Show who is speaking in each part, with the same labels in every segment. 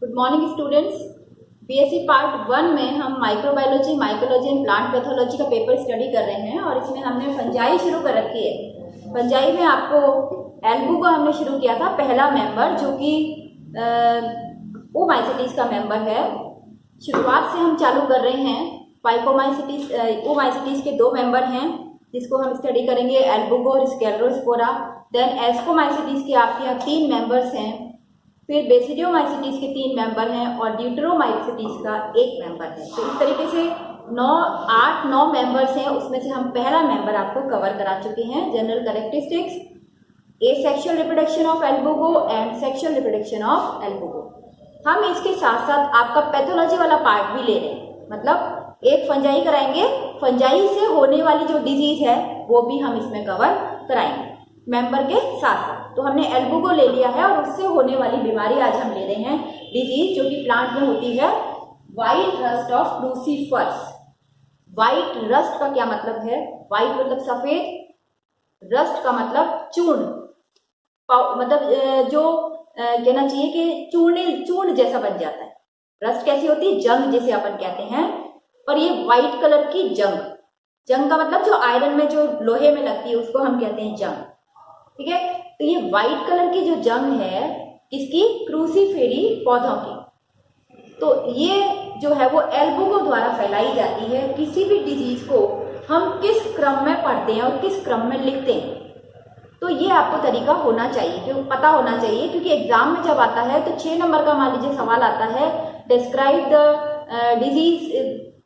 Speaker 1: Good morning students. BSc part 1 में हम microbiology, mycology and plant pathology का paper study कर रहे हैं और इसमें हमने फंजाई शुरू कर रखी है। फंजाई में आपको एल्बुगो हमने शुरू किया था, पहला मेंबर जो कि ओमाइसिटीज का मेंबर है। शुरुआत से हम चालू कर रहे हैं। फाइकोमाइसिटीज, ओमाइसिटीज के 2 मेंबर हैं जिसको हम स्टडी करेंगे, एल्बुगो और स्क्लेरोस्पोरा। देन एस्कोमाइसिटीज के आपके यहाँ 3 मेंबर्स हैं, फिर बेसिडियोमाइसिटीज के 3 मेंबर हैं और ड्यूटेरोमाइसिटीज का 1 मेंबर है। तो इस तरीके से 8-9 मेंबर्स हैं, उसमें से हम पहला मेंबर आपको कवर करा चुके हैं। General characteristics, asexual reproduction of Albugo and sexual reproduction of Albugo. हम इसके साथ साथ आपका पैथोलॉजी वाला पार्ट भी ले रहे हैं, मतलब एक फंजाई कराएंगे, फंजाई से होने वाली जो डिजीज है वो भी हम इसमें कवर कराएंगे मेंबर के साथ साथ। तो हमने एल्बुगो ले लिया है और उससे होने वाली बीमारी आज हम ले रहे हैं, डिजीज जो कि प्लांट में होती है, white rust of crucifers. White rust का क्या मतलब है? व्हाइट मतलब सफेद, रस्ट का मतलब चूर्ण, मतलब जो कहना चाहिए कि चूर्ण जैसा बन जाता है। रस्ट कैसी होती है? जंग जिसे अपन कहते हैं, पर ये व्हाइट कलर की जंग का मतलब जो आयरन में, जो लोहे में लगती है उसको हम कहते हैं जंग, ठीक है। तो ये व्हाइट कलर की जो जंग है इसकी क्रूसीफेरी पौधों की, तो ये जो है वो एल्बुगो द्वारा फैलाई जाती है। किसी भी डिजीज को हम किस क्रम में पढ़ते हैं और किस क्रम में लिखते हैं, तो ये आपको तरीका होना चाहिए, क्यों पता होना चाहिए, क्योंकि एग्जाम में जब आता है तो 6 नंबर का मान लीजिए सवाल आता है, describe the disease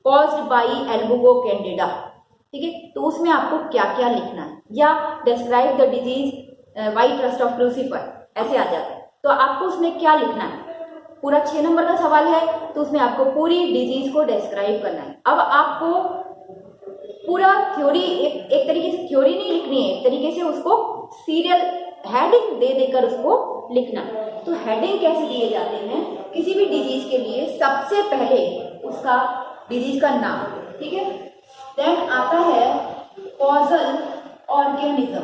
Speaker 1: caused by Albugo candida, ठीक है। तो उसमें आपको क्या क्या लिखना है, या describe the disease white rust of crucifer, ऐसे आ जाता है। तो आपको उसमें क्या लिखना है? पूरा 6 नंबर का सवाल है तो उसमें आपको पूरी डिजीज को डिस्क्राइब करना है। अब आपको पूरा थ्योरी, एक तरीके से थ्योरी नहीं लिखनी है, एक तरीके से उसको सीरियल हेडिंग दे देकर उसको लिखना। तो हेडिंग कैसे दिए जाते हैं किसी भी डिजीज के लिए? सबसे पहले उसका डिजीज का नाम, ठीक है। देन आता है कॉजल ऑर्गेनिज्म,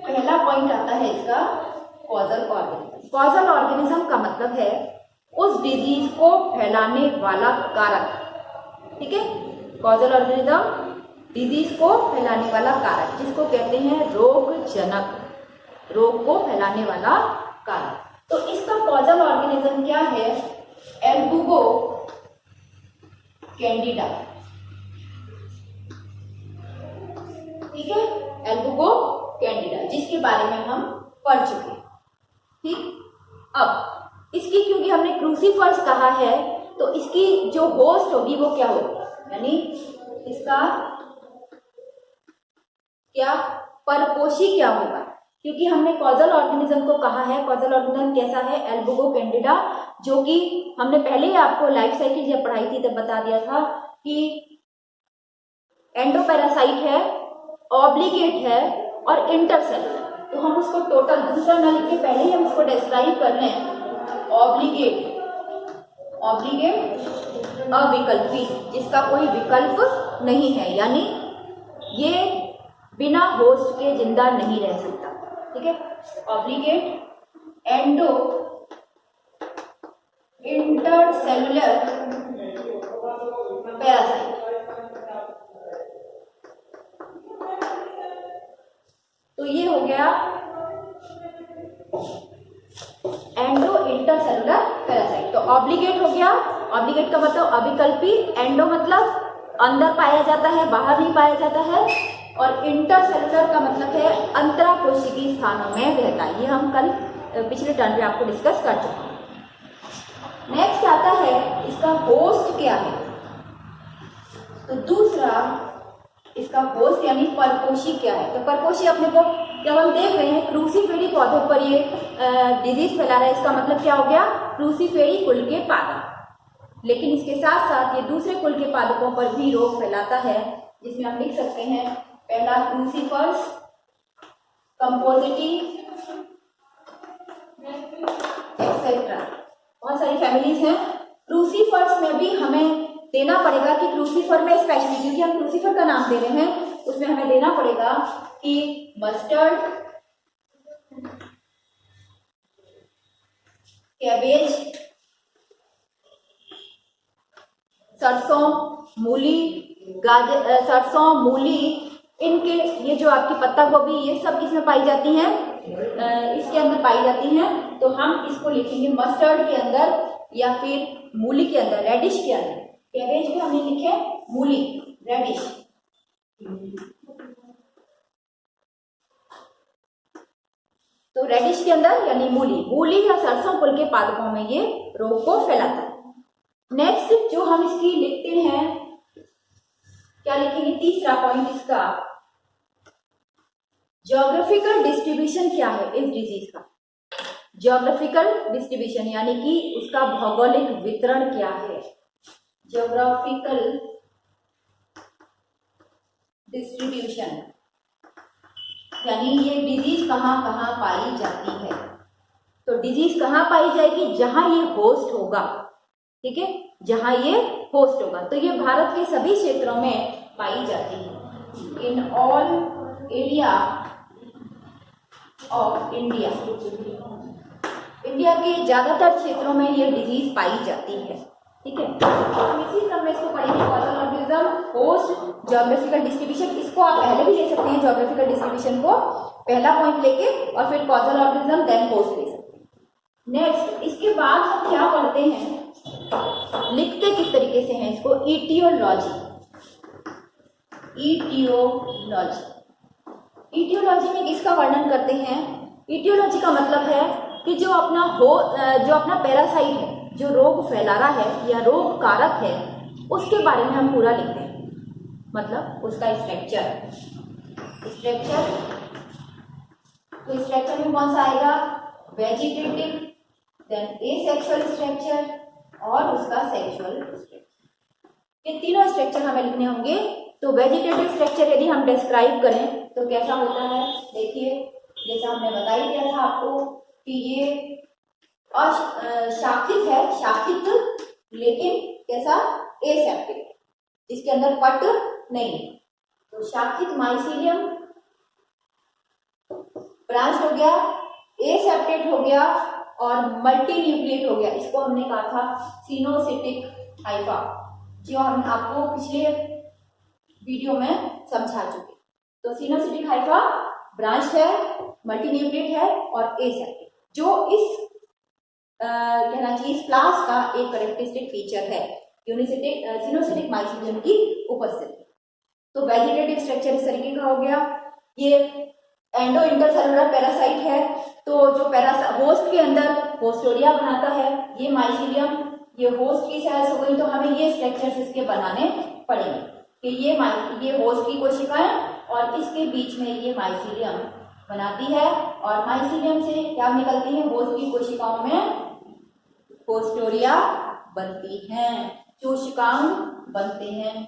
Speaker 1: पहला पॉइंट आता है इसका कॉजल ऑर्गेनिज्म। कॉजल ऑर्गेनिज्म का मतलब है उस डिजीज को फैलाने वाला कारक, ठीक है। कॉजल ऑर्गेनिज्म डिजीज को फैलाने वाला कारक, जिसको कहते हैं रोगजनक, रोग को फैलाने वाला कारक। तो इसका कॉजल ऑर्गेनिज्म क्या है? एल्बुगो कैंडिडा, ठीक है, एल्बुगो कैंडिडा, जिसके बारे में हम पढ़ चुके हैं, ठीक। अब इसकी, क्योंकि हमने क्रूसीफर्स कहा है, तो इसकी जो होस्ट होगी वो क्या होगी, यानी इसका क्या परपोषी क्या होगा? क्योंकि हमने कॉजल ऑर्गेनिज्म को कहा है, कॉजल ऑर्गेनिज्म कैसा है? एल्बुगो कैंडिडा, जो कि हमने पहले ही आपको लाइफ साइकिल जब पढ़ाई थी तब बता दिया था कि एंडोपैरासाइट है, ऑब्लिगेट है और इंटरसेलुलर। तो हम उसको टोटल दूसरा न लिख के पहले ही हम उसको डिस्क्राइब कर रहे हैं। ऑब्लिगेट अविकल्पी, जिसका कोई विकल्प नहीं है, यानी ये बिना होस्ट के जिंदा नहीं रह सकता, ठीक है। Obligate endo intercellular parasite. तो ये हो गया एंडो इंटरसेलुलर पैरासाइट। तो ऑब्लिगेट हो गया, ऑब्लिगेट का मतलब अविकल्पी, एंडो मतलब अंदर पाया जाता है, बाहर नहीं पाया जाता है, और इंटरसेलुलर का मतलब है अंतराकोशिकीय स्थानों में रहता है। ये हम कल पिछले टर्म पे आपको डिस्कस कर चुके हैं। नेक्स्ट आता है इसका होस्ट क्या है। तो दूसरा इसका होस्ट यानी परपोषी क्या है? तो परपोषी अपने को, जब हम देख रहे हैं क्रूसीफेरी पौधों पर ये डिजीज फैला रहा है, इसका मतलब क्या हो गया? क्रूसीफेरी कुल के पादप। लेकिन इसके साथ साथ ये दूसरे कुल के पादपों पर भी रोग फैलाता है, जिसमें हम लिख सकते हैं पहला क्रूसीफर्स, कंपोजिटी, एक्सेट्रा। बहुत सारी फैमिलीज हैं। क्रूसीफर्स में भी हमें देना पड़ेगा कि क्रूसीफर में स्पेशली, क्योंकि हम क्रूसीफर का नाम दे रहे हैं, उसमें हमें देना पड़ेगा कि मस्टर्ड, कैबेज, सरसों, मूली, गाजर, सरसों, मूली, इनके ये जो आपकी पत्ता गोभी, ये सब किसमें पाई जाती हैं, इसके अंदर पाई जाती हैं। तो हम इसको लिखेंगे मस्टर्ड के अंदर या फिर मूली के अंदर, रेडिश के अंदर। कैबेज में हमने लिखे मूली, रेडिश। तो रेडिश के अंदर यानी मूली या सरसों कुल के पादपों में ये रोग को फैलाता है। नेक्स्ट जो हम इसकी लिखते हैं, क्या लिखेंगे, तीसरा पॉइंट इसका, ज्योग्राफिकल डिस्ट्रीब्यूशन क्या है इस डिजीज का। ज्योग्राफिकल डिस्ट्रीब्यूशन यानी कि उसका भौगोलिक वितरण क्या है। ज्योग्राफिकल डिस्ट्रीब्यूशन यानी ये डिजीज कहाँ कहाँ पाई जाती है। तो डिजीज कहाँ पाई जाएगी, जहां ये होस्ट होगा, ठीक है, जहां ये होस्ट होगा। तो ये भारत के सभी क्षेत्रों में पाई जाती है। In all area of India, India के ज्यादातर क्षेत्रों में ये डिजीज पाई जाती है, ठीक है। तो इसी क्रम में इसको पढ़ेंगे, causal organism, host, geographical distribution. इसको आप पहले भी ले सकते हैं, ज्योग्राफिकल डिस्ट्रीब्यूशन को पहला पॉइंट लेके, और फिर कॉजल ऑर्गेनिज्म देन होस्ट ले सकते हैं। नेक्स्ट इसके बाद हम क्या पढ़ते हैं, लिखते किस तरीके से हैं इसको, इटियोलॉजी। इटियोलॉजी में किसका वर्णन करते हैं। इटियोलॉजी का मतलब है कि जो अपना पैरासाइट है, जो रोग फैला रहा है या रोग कारक है, उसके बारे में हम पूरा लिखते हैं। मतलब उसका स्ट्रक्चर। तो स्ट्रक्चर में कौन सा आएगा, वेजिटेटिव, देन एसेक्सुअल स्ट्रक्चर और उसका सेक्सुअल स्ट्रक्चर। ये तीनों स्ट्रक्चर हमें लिखने होंगे। तो वेजिटेटिव स्ट्रक्चर यदि हम डिस्क्राइब करें तो कैसा होता है, देखिए जैसा हमने बता ही दिया था आपको कि ये शाखित है, शाखित लेकिन कैसा, एसेप्टिक, इसके अंदर पट नहीं। तो शाखित माइसीलियम ब्रांच हो गया, एसेप्टेट हो गया और मल्टी न्यूक्लिएट हो गया। इसको हमने कहा था सिनोसिटिक हाइफा, जो हम आपको पिछले वीडियो में समझा चुके। तो सिनोसिटिक हाइफा ब्रांच है, मल्टी न्यूक्लिएट है और एसेप्टेट, जो इस कहना चाहिए इस क्लास का एक कैरेक्टरिस्टिक फीचर है, सिनोसिटिक माइसीलियम की उपस्थिति। तो वेजिटेटिव स्ट्रक्चर इस तरीके का हो गया। ये एंडो इंटरसेलुलर पैरासाइट है, तो जो होस्ट के अंदर होस्टोरिया बनाता है, ये माइसीलियम, ये होस्ट की सेल्स हो गई। तो हमें ये स्ट्रक्चर्स इसके बनाने पड़ेंगे कि ये होस्ट की कोशिकाएं और इसके बीच में ये माइसीलियम बनाती है, और माइसीलियम से क्या निकलती है, होस्ट की कोशिकाओं में होस्टोरिया बनती हैं, कोशिकांग बनते हैं।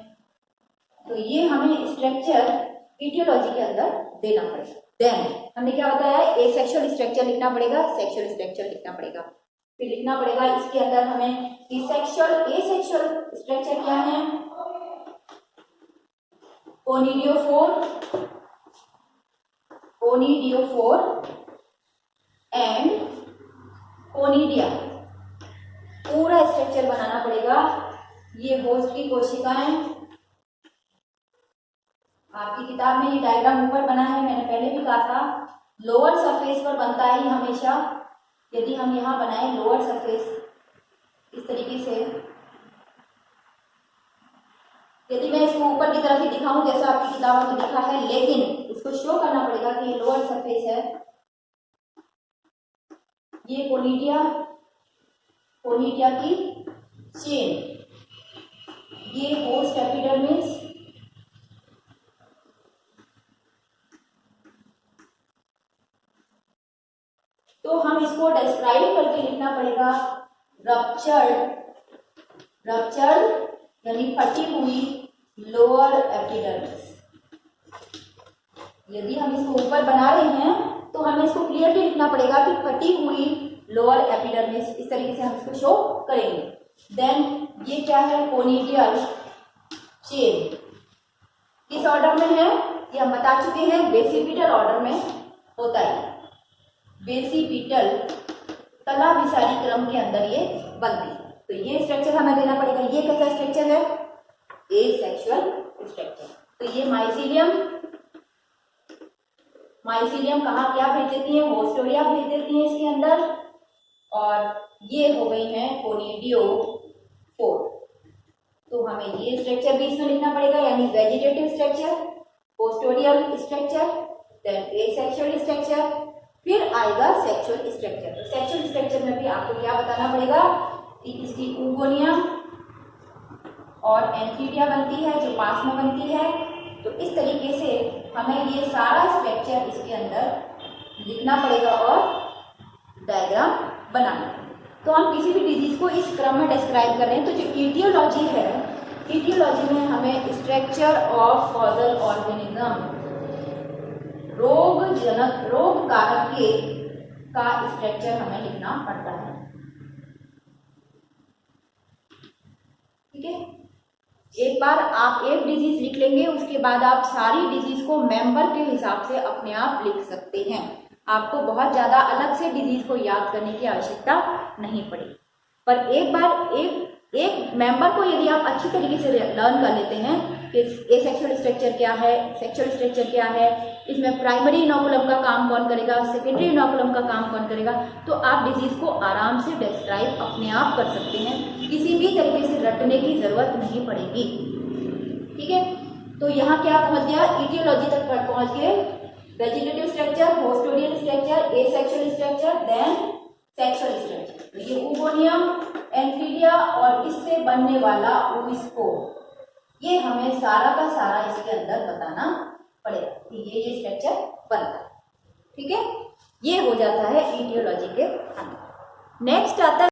Speaker 1: तो ये हमें स्ट्रक्चर इटियोलॉजी के अंदर देना पड़ेगा। देन हमने क्या बताया, एसेक्सुअल स्ट्रक्चर लिखना पड़ेगा, सेक्सुअल स्ट्रक्चर लिखना पड़ेगा। फिर लिखना पड़ेगा इसके अंदर हमें कि एसेक्सुअल स्ट्रक्चर क्या है, ओनिडियोफोर एंड कोनिडिया, पूरा स्ट्रक्चर बनाना पड़ेगा। ये होस्ट की कोशिकाएं, आपकी किताब में ये डायग्राम ऊपर बना है, मैंने पहले भी कहा था लोअर सरफेस पर बनता है ये हमेशा। यदि हम यहाँ बनाए लोअर सरफेस इस तरीके से, यदि मैं इसको ऊपर की तरफ ही दिखाऊं जैसा आपकी किताबों में लिखा है, लेकिन इसको शो करना पड़ेगा कि ये लोअर सरफेस है, ये कोनिडिया की चेन, ये होस्ट एपिडर्मिस, तो हम इसको डिस्क्राइब करके लिखना पड़ेगा रप्चर्ड यानी फटी हुई लोअर एपिडर्मिस। यदि हम इसको ऊपर बना रहे हैं तो हमें इसको क्लियरली लिखना पड़ेगा कि फटी हुई लोअर एपिडर्मिस, इस तरीके से हम इसको शो करेंगे। देन ये क्या है, कोनिडियल चेन किस ऑर्डर में है, ये हम बता चुके हैं, बेसिपिटल ऑर्डर में होता है। बेसिपिटल तला विसारी क्रम के अंदर ये बनती है। तो ये स्ट्रक्चर हमें देना पड़ेगा। ये कैसा स्ट्रक्चर है? Asexual structure. तो ये माइसीलियम कहाँ क्या भेज देती है? होस्टोरिया भेज देती है इसके अंदर। और ये हो गई है कोनिडियोफोर। तो हमें ये स्ट्रक्चर भी इसमें लिखना पड़ेगा, यानी वेजिटेटिव स्ट्रक्चर, पोस्टोरियल स्ट्रक्चर, देन एसेक्सुअल स्ट्रक्चर, फिर आएगा सेक्सुअल स्ट्रक्चर। तो सेक्सुअल स्ट्रक्चर में भी आपको क्या बताना पड़ेगा कि इसकी ऊगोनिया और एंथीडिया बनती है जो पास में बनती है। तो इस तरीके से हमें ये सारा स्ट्रक्चर इसके अंदर लिखना पड़ेगा और डायग्राम बनाना है। तो हम किसी भी डिजीज को इस क्रम में डिस्क्राइब कर रहे हैं। तो जो ईटियोलॉजी है, ईटियोलॉजी में हमें स्ट्रक्चर ऑफ कॉजल ऑर्गेनिज्म, रोग कारक के का स्ट्रक्चर हमें लिखना पड़ता है। ठीक है, एक बार आप एक डिजीज लिख लेंगे, उसके बाद आप सारी डिजीज को मेंबर के हिसाब से अपने आप लिख सकते हैं। आपको बहुत ज़्यादा अलग से डिजीज को याद करने की आवश्यकता नहीं पड़ी। पर एक बार एक मेंबर को यदि आप अच्छी तरीके से लर्न कर लेते हैं कि एसेक्सुअल स्ट्रक्चर क्या है, सेक्सुअल स्ट्रक्चर क्या है, इसमें प्राइमरी इनोकुलम का काम कौन करेगा, सेकेंडरी इनोकुलम का काम कौन करेगा, तो आप डिजीज को आराम से डिस्क्राइब अपने आप कर सकते हैं। किसी भी तरीके से रटने की जरूरत नहीं पड़ेगी। ठीक है, तो यहाँ क्या पहुँच गया? ईटियोलॉजी तक पहुँच गए। Vegetative structure, haustorial structure, asexual structure, then sexual structure. तो ये ऊगोनियम, एंथीडिया और इससे बनने वाला oospore, ये हमें सारा का सारा इसके अंदर बताना पड़ेगा कि ये स्ट्रक्चर बनता है। ठीक है, ये हो जाता है ईटियोलॉजी के अंदर। नेक्स्ट आता है